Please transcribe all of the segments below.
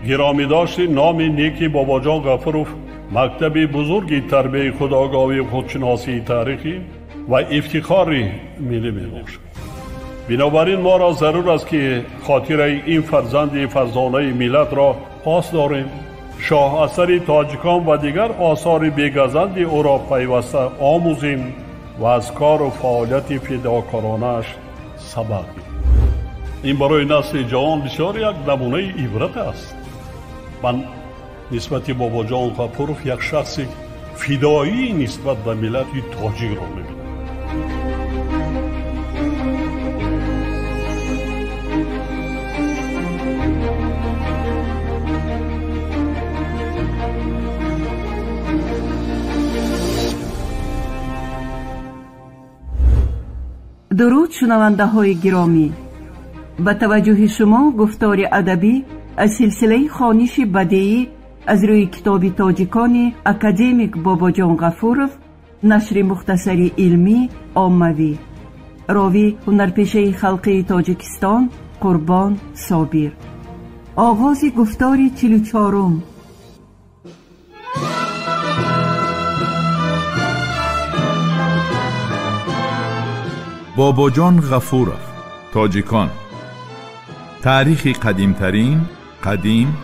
گرامی داشتی نام نیکی بابا جان غفورов مکتب بزرگی تربیت خودآگاهی و خودشناسی تاریخی و افتخار ملی میباشد. بنابراین ما را ضرور است که خاطره این فرزند فرزانه ملت را پاس داریم. شاه اثر تاجیکان و دیگر آثار بی‌گزند او را پیوسته آموزیم و از کار و فعالیت فداکارانه‌اش سبق بگیریم. این برای نسل جوان بسیار یک نمونه عبرت است. من نسبت بابا جان غفورов یک شخص فدایی نسبت به ملت تاجیک را می‌بینم. درود شنونده های گرامی، با توجه شما گفتار ادبی از سلسله خوانش بدیعی از روی کتاب تاجیکان اکادمیک بابا جان غفورov، نشر مختصری علمی عاموی، راوی هنرپیشه خلقی تاجیکستان قربان صابر. آغاز گفتار 44. بابا جان غفورov، تاجیکان. تاریخ قدیمترین، قدیم،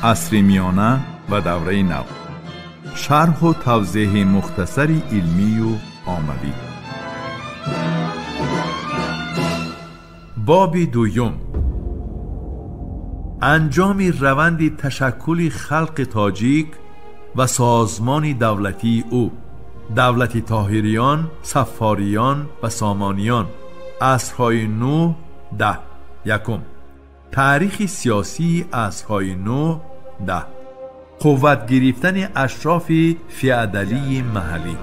عصر میانه و دوره نو. شرح و توضیح مختصری علمی و عاموی. باب دوم، انجام روند تشکل خلق تاجیک و سازمان دولتی او، دولت طاهریان، صفاریان و سامانیان، عصرهای 9 10. یکم، تاریخ سیاسی عصرهای 9 10. قوت گرفتن اشراف فئودالی محلی.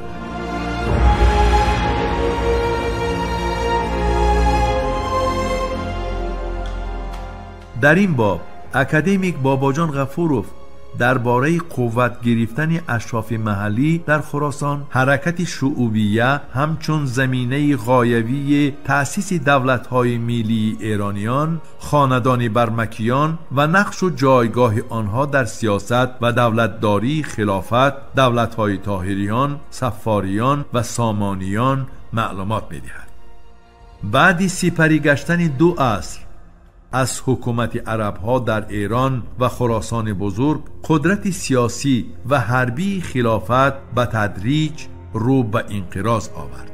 در این باب اکادمیک بابا جان غفورov درباره قوت گرفتن اشراف محلی در خراسان، حرکت شعوبیه همچون زمینه غایوی تأسیس دولت‌های ملی ایرانیان، خاندان برمکیان و نقش و جایگاه آنها در سیاست و دولتداری، خلافت، دولت‌های طاهریان، صفاریان و سامانیان معلومات می‌دهد. بعد سپری گشتن 2 عصر از حکومت عرب‌ها در ایران و خراسان بزرگ، قدرت سیاسی و حربی خلافت به تدریج رو به انقراض آورد.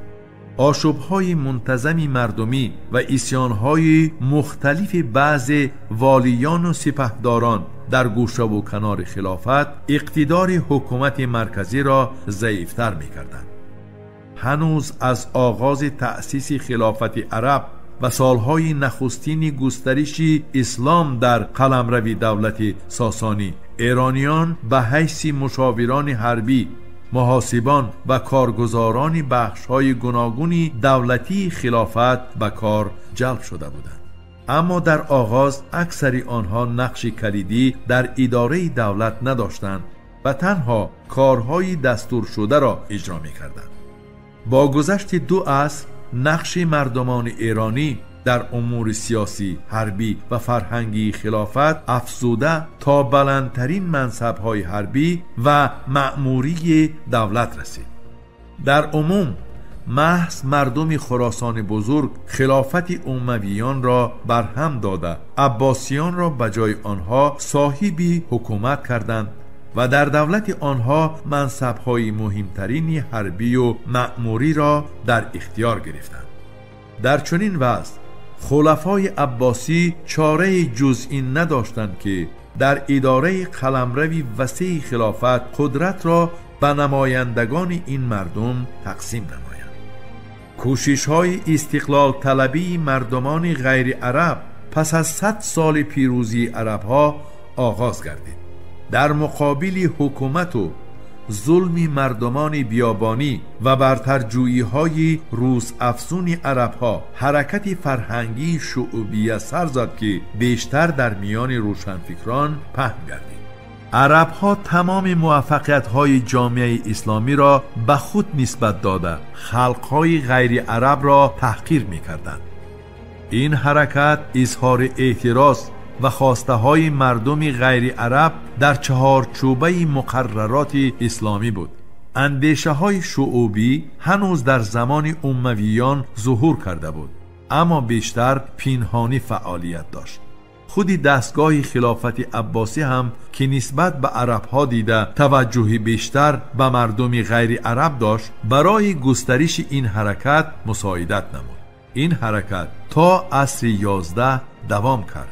آشوب‌های منتظم مردمی و عصیان‌های مختلف بعض والیان و سپهداران در گوشه و کنار خلافت اقتدار حکومت مرکزی را ضعیف‌تر می‌کردند. هنوز از آغاز تأسیس خلافت عرب و سالهای نخستین گسترش اسلام در قلمرو دولت ساسانی، ایرانیان به حیث مشاوران حربی، محاسبان و کارگزاران بخش‌های گوناگون دولتی خلافت به کار جلب شده بودند. اما در آغاز اکثر آنها نقش کلیدی در اداره دولت نداشتند و تنها کارهای دستور شده را اجرا می‌کردند. با گذشت 2 عصر نقش مردمان ایرانی در امور سیاسی، حربی و فرهنگی خلافت افزوده تا بلندترین منصب‌های حربی و مأموری دولت رسید. در عموم محض مردم خراسان بزرگ خلافت امویان را برهم داده، عباسیان را به جای آنها صاحب حکومت کردند و در دولت آنها منصب‌های مهمترین حربی و مأموری را در اختیار گرفتند. در چنین وضع خلفای عباسی چاره جز این نداشتند که در اداره قلمرو وسیع خلافت قدرت را به نمایندگان این مردم تقسیم نمایند. کوشش‌های استقلال طلبی مردمان غیر عرب پس از 100 سال پیروزی عرب‌ها آغاز گردید. در مقابل حکومت و ظلم مردمان بیابانی و برترجویی‌های روز افزون عرب‌ها، حرکت فرهنگی شعوبیه سر زد که بیشتر در میان روشنفکران پهن گردید. عرب‌ها تمام موفقیت‌های جامعه اسلامی را به خود نسبت داده، خلق‌های غیر عرب را تحقیر می‌کردند. این حرکت اظهار اعتراض و خواسته های مردم غیر عرب در چهارچوبه مقررات اسلامی بود. اندیشه های شعوبی هنوز در زمان امویان ظهور کرده بود، اما بیشتر پنهانی فعالیت داشت. خودی دستگاه خلافت عباسی هم که نسبت به عرب ها دیده توجهی بیشتر به مردم غیر عرب داشت، برای گسترش این حرکت مساعدت نمود. این حرکت تا عصر 11 دوام کرد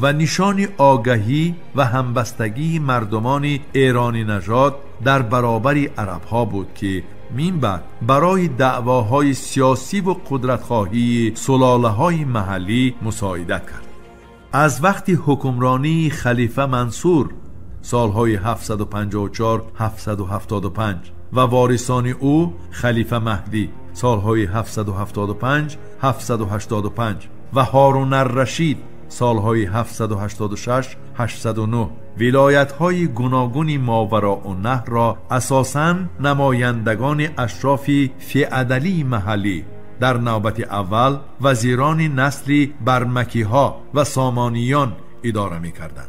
و نشان آگاهی و همبستگی مردمان ایرانی نژاد در برابر عرب ها بود که من بعد برای دعواهای سیاسی و قدرتخواهی سلاله های محلی مساعدت کرد. از وقتی حکمرانی خلیفه منصور سالهای 754-775 و وارثان او خلیفه مهدی سالهای 775-785 و هارون الرشید سالهای 786-809 ولایت‌های گوناگون ماوراءالنهر را اساساً نمایندگان اشراف فی‌عدلی محلی در نوبت اول وزیران نسل برمکی‌ها و سامانیان اداره می‌کردند.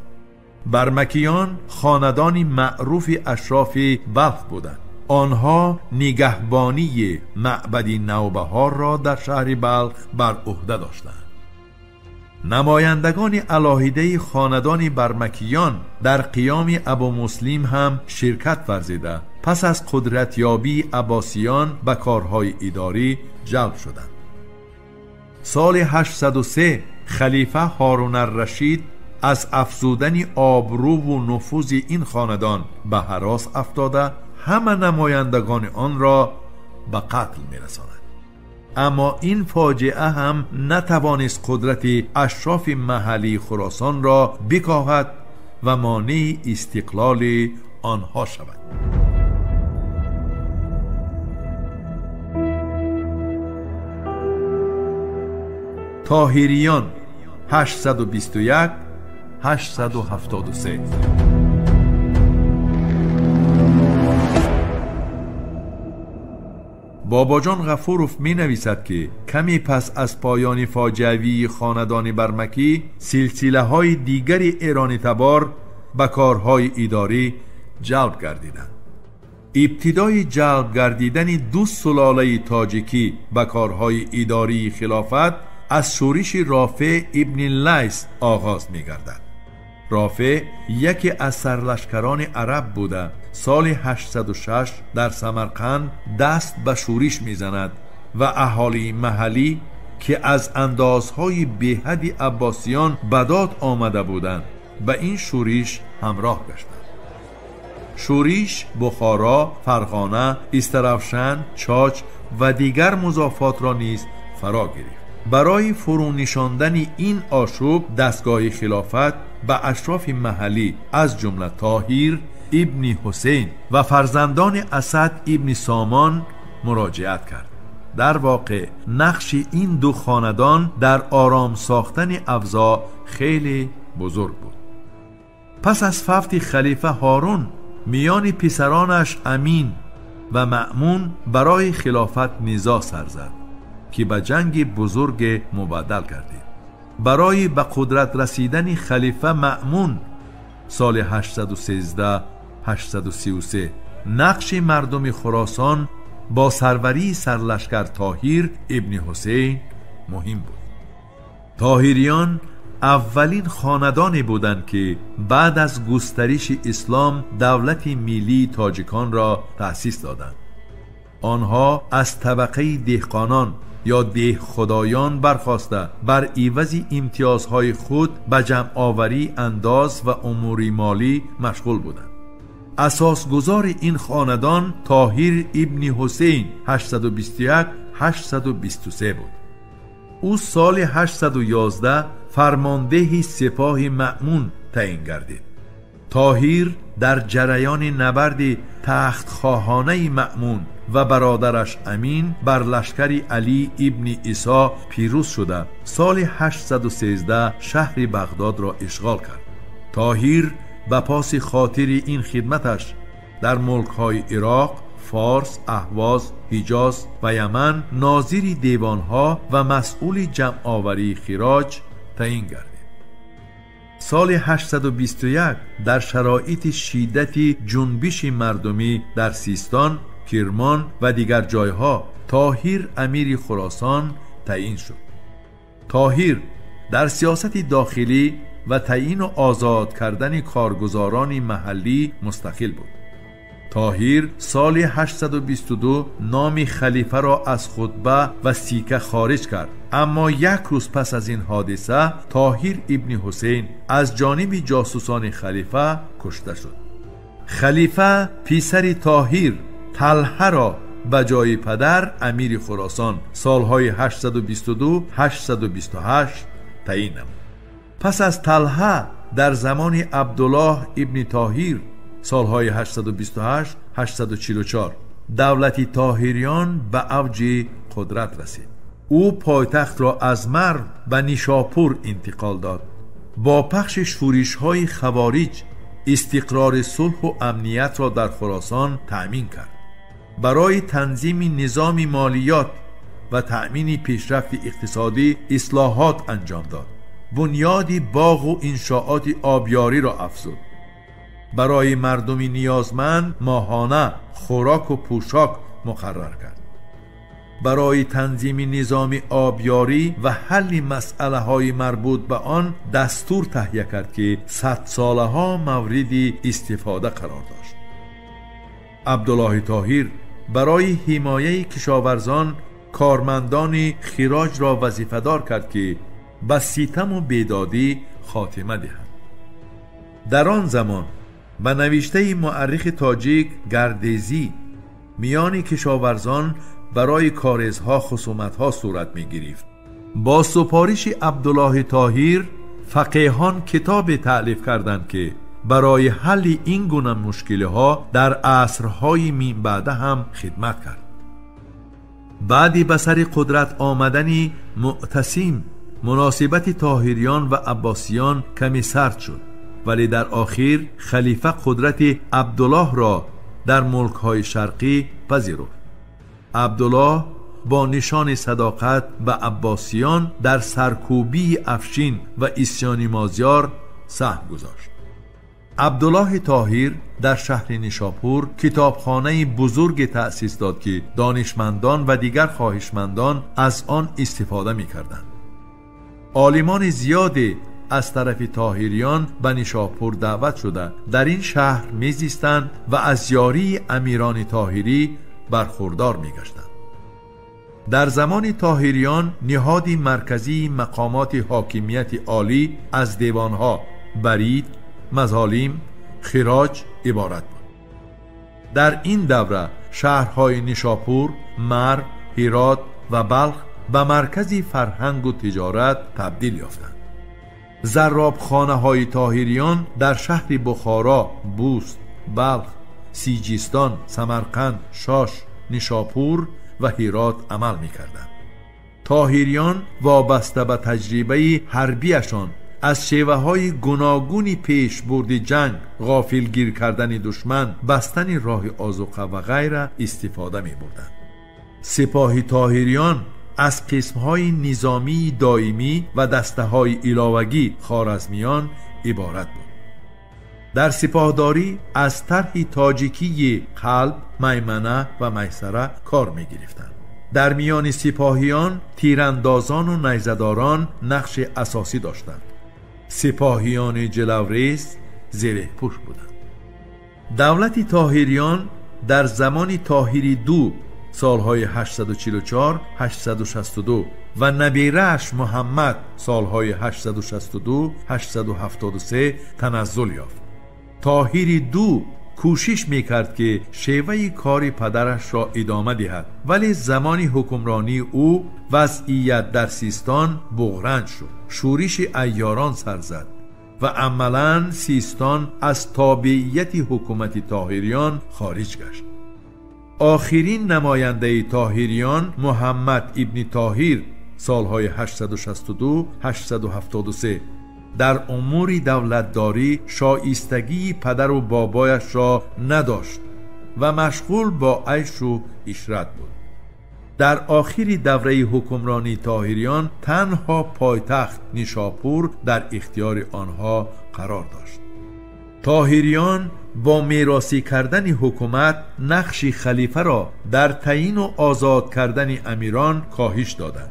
برمکیان خاندانی معروف اشراف بلخ بودند. آنها نگهبانی معبد نوبهار را در شهر بلخ بر عهده داشتند. نمایندگان علاهیده خاندان برمکیان در قیام ابو مسلم هم شرکت ورزیده پس از قدرتیابی عباسیان به کارهای اداری جلب شدند. سال 803 خلیفه هارون الرشید از افزودن آبرو و نفوذ این خاندان به هراس افتاده همه نمایندگان آن را به قتل می‌رساند. اما این فاجعه هم نتوانست قدرت اشراف محلی خراسان را بکاهد و مانع استقلال آنها شود. طاهریان 821-873 باباجان غفوروف می نویسد که کمی پس از پایان فاجعه‌ای خاندان برمکی سلسله های دیگر ایرانی تبار به کارهای اداری جلب گردیدند. ابتدای جلب گردیدن دو سلاله تاجیکی به کارهای اداری خلافت از شورش رافع ابن لیث آغاز می گردد. رافع یکی از سرلشکران عرب بوده سال 806 در سمرقند دست به شورش میزند و اهالی محلی که از اندازهای بیحدی عباسیان بداد آمده بودند به این شورش همراه گشتند. شورش بخارا، فرغانه، استرافشن، چاچ و دیگر مضافات را نیز فرا گرفت. برای فرو نشاندن این آشوب دستگاه خلافت به اشراف محلی از جمله طاهر ابن حسین و فرزندان اسد ابن سامان مراجعت کرد. در واقع نقش این دو خاندان در آرام ساختن اوضاع خیلی بزرگ بود. پس از فوت خلیفه هارون میان پسرانش امین و مأمون برای خلافت نزاع سر زد که به جنگ بزرگ مبدل گردید. برای به قدرت رسیدن خلیفه مأمون سال 813-833 نقش مردم خراسان با سروری سرلشکر طاهر ابن حسین مهم بود. طاهریان اولین خاندانی بودند که بعد از گسترش اسلام دولت ملی تاجیکان را تأسیس دادند. آنها از طبقه دهقانان یا ده خدایان برخواسته بر عوض امتیازهای خود به جمع آوری انداز و امور مالی مشغول بودند. اساسگزار این خاندان طاهر ابن حسین 821-823 بود. او سال 811 فرمانده سپاه مأمون تعیین گردید. طاهر در جریان نبرد تختخواهانه مأمون و برادرش امین بر لشکر علی ابن عیسی پیروز شده سال 813 شهر بغداد را اشغال کرد. طاهر به پاس خاطر این خدمتش در ملک‌های عراق، فارس، اهواز، حجاز و یمن ناظر دیوانها و مسئول جمع آوری خراج تعیین گردید. سال 821 در شرایط شدت جنبش مردمی در سیستان، کرمان و دیگر جایها طاهر امیر خراسان تعیین شد. طاهر در سیاست داخلی و تعیین و آزاد کردن کارگزاران محلی مستقل بود. طاهر سال 822 نام خلیفه را از خطبه و سیکه خارج کرد، اما یک روز پس از این حادثه طاهر ابن حسین از جانب جاسوسان خلیفه کشته شد. خلیفه پسر طاهر طلحه را به جای پدر امیر خراسان سالهای 822-828 تعیین نمود. پس از طلحه در زمان عبدالله ابن طاهر سالهای 828-844 دولت طاهریان به اوج قدرت رسید. او پایتخت را از مرو به نیشاپور انتقال داد. با پخش شورش‌های خوارج استقرار صلح و امنیت را در خراسان تأمین کرد. برای تنظیم نظام مالیات و تأمین پیشرفت اقتصادی اصلاحات انجام داد. بنیاد باغ و انشاءات آبیاری را افزود. برای مردم نیازمند ماهانه خوراک و پوشاک مقرر کرد. برای تنظیم نظام آبیاری و حل مسئله های مربوط به آن دستور تهیه کرد که 100 ساله ها مورد استفاده قرار داشت. عبدالله طاهر برای حمایه کشاورزان کارمندان خراج را وظیفه دار کرد که به ستم و بیدادی خاتمه دهند. در آن زمان به نوشته مورخ تاجیک گردیزی میان کشاورزان برای کارزها خصومتها صورت می گرفت. با سپارش عبدالله طاهر فقیهان کتاب تألیف کردند که برای حل این گونه مشکلها در عصرهای من بعد هم خدمت کرد. بعد به سر قدرت آمدن معتصم مناسبت طاهریان و عباسیان کمی سرد شد، ولی در آخر خلیفه قدرت عبدالله را در ملک‌های شرقی پذیرفت. عبدالله با نشان صداقت به عباسیان در سرکوبی افشین و اسیان مازیار سهم گذاشت. عبدالله طاهر در شهر نیشاپور کتابخانه بزرگ تأسیس داد که دانشمندان و دیگر خواهشمندان از آن استفاده می کردند. عالمان زیادی از طرف طاهریان به نیشاپور دعوت شده در این شهر میزیستند و از یاری امیران طاهری برخوردار میگشتند. در زمان طاهریان نهاد مرکزی مقامات حاکمیت عالی از دیوانها برید، مظالم، خراج عبارت بود. در این دوره شهرهای نیشاپور، مرو، هرات و بلخ به مرکزی فرهنگ و تجارت تبدیل یافتند. زرابخانه های طاهریان در شهر بخارا، بوست، بلخ، سیجستان، سمرقند، شاش، نیشاپور و هرات عمل می کردند. طاهریان وابسته به تجربه حربیشان از شیوه های گوناگونی پیش برد جنگ، غافلگیر کردن دشمن، بستن راه آذوقه و غیره استفاده می بردند. سپاه طاهریان از قسمهای نظامی دائمی و دسته های علاوگی خوارزمیان عبارت بود. در سپاهداری از طرح تاجیکی قلب، میمنه و میسره کار می گرفتند. در میان سپاهیان تیراندازان و نیزه‌داران نقش اساسی داشتند. سپاهیان جلوریز زره پوش بودند. دولت طاهریان در زمان طاهری دو سالهای 844-862 و نبیره‌اش محمد سالهای 862-873 تنزل یافت. طاهری دو کوشش میکرد که شیوه کار پدرش را ادامه دهد، ولی زمان حکمرانی او وضعیت در سیستان بحران شد. شورش عیاران سر زد و عملاً سیستان از تابعیت حکومت طاهریان خارج گشت. آخرین نماینده طاهریان محمد ابن طاهر سالهای 862-873 در امور دولتداری شایستگی پدر و بابایش را نداشت و مشغول با عیش و عشرت بود. در آخر دوره حکمرانی طاهریان تنها پایتخت نیشاپور در اختیار آنها قرار داشت. طاهریان با میراثی کردن حکومت نقش خلیفه را در تعیین و آزاد کردن امیران کاهش دادند.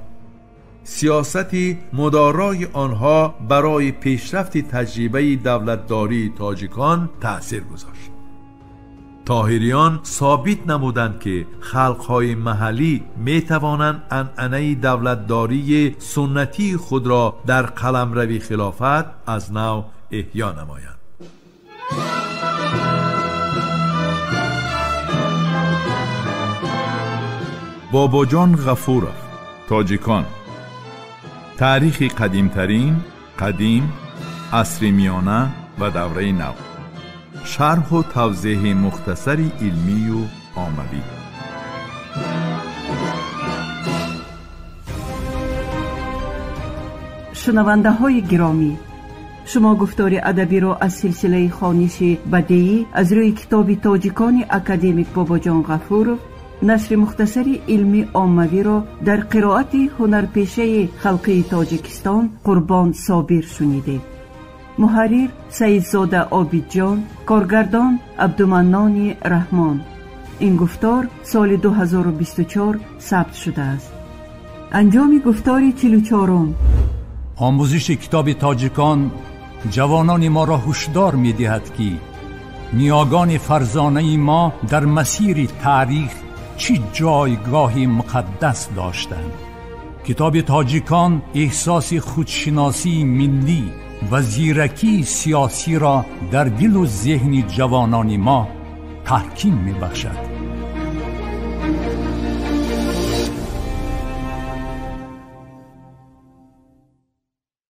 سیاستی مدارای آنها برای پیشرفت تجربه دولتداری تاجیکان تأثیر گذاشت. طاهریان ثابت نمودند که خلقهای محلی می توانند عنعنه دولتداری سنتی خود را در قلمرو خلافت از نو احیا نمایند. باباجان غفورов، تاجیکان. تاریخ قدیمترین، قدیم، عصر میانه و دوره نو. شرح و توضیح مختصر علمی و عملی. شنونده های گرامی، شما گفتار ادبی را از سلسله خوانش بدیعی از روی کتاب تاجیکان اکادمیک باباجان غفورov، نشر مختصر علمی عاموی را در قرائت هنرپیشه خلقی تاجیکستان قربان صابر شنیدید. محرر سیدزاده عابدجان، کارگردان عبدالمنان رحمان. این گفتار سال 2024 ثبت شده است. انجام گفتار 44م. آموزش کتاب تاجیکان جوانان ما را هشدار می دهد که نیاگان فرزانه ما در مسیر تاریخ چه جایگاهی مقدس داشتند. کتاب تاجیکان احساس خودشناسی ملی و زیرکی سیاسی را در دل و ذهن جوانان ما تحکیم می بخشد.